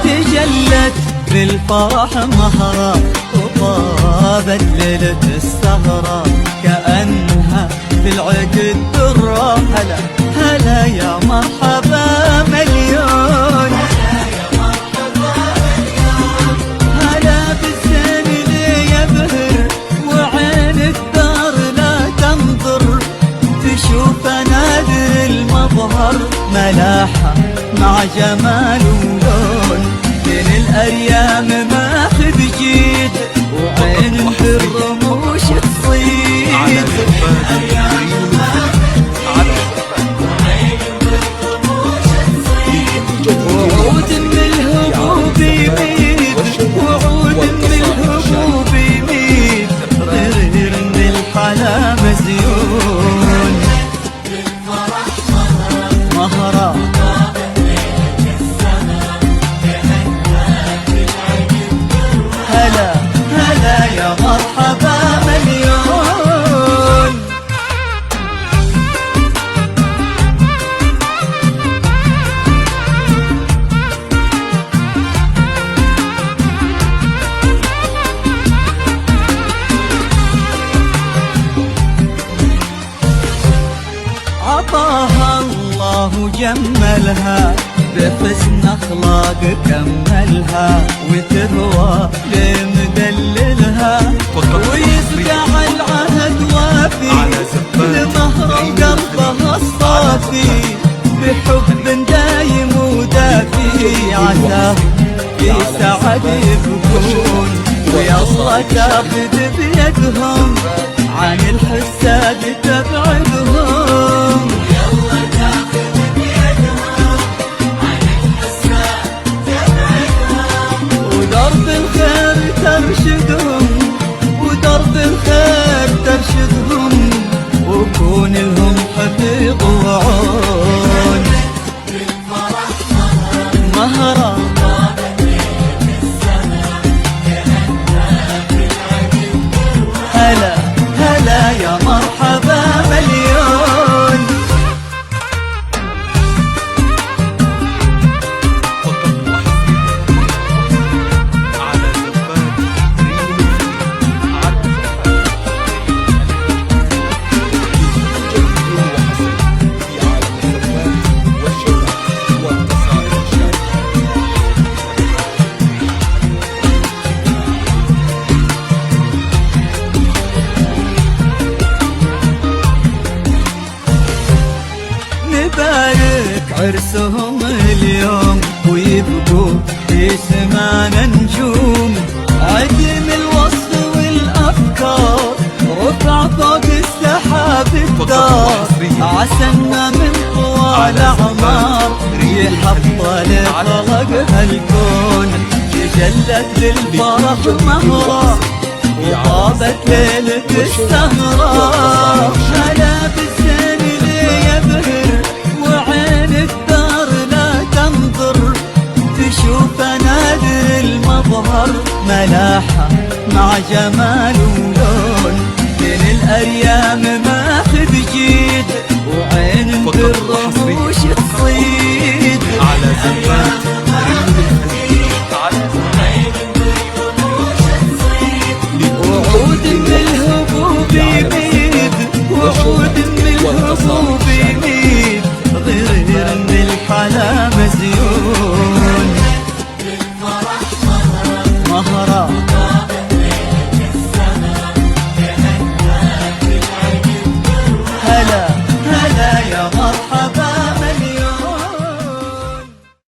تجلت بالفرح مهرة وطابت ليلة السهرة، كأنها في العقد درة. هلا هلا يا مرحبا مليون، هلا بالزين اللي يبهر وعين الدار لا تنظر، تشوف نادر المظهر ملاحة مع جمال ولون. من الأيام ماخذ جيد وعين بالرموش تصيد، وعود من الهبوب يميد، وعود من الهبوب يميد، غير من الحلا مزيون مهرة. هلا هلا يا مرحبا مليون. عطاها الله جملها بحسن اخلاق كملها، وتهوى لمدللها ويسقع العهد وافي لمهر قلبها الصافي، بحب دايم ودافي. عساه في سعد يبكون ويلا تاخذ بيدهم عن الحساد تبعدهم، ودرب الخير ترشدهم، ودرب الخير ترشدهم، وكون لهم حفيظ وعون مهرة. هلا هلا يا مرحبا مليون. نبارك عرسهم اليوم ويبقوا في سمانا نجوم، عدم الوصف والأفكار رفع فوق السحاب الدار، عسنا من طوال أعمار يحطل خلقها الكون. تجلت بالفرح مهرة وطابت ليلة السهرة، هلا بالزين اللي يبهر وعين الدار لا تنظر، تشوف نادر المظهر ملاحة مع جمال ولون. من الأيام ماخذ جيد وعين بالرموش تصيد، على زفات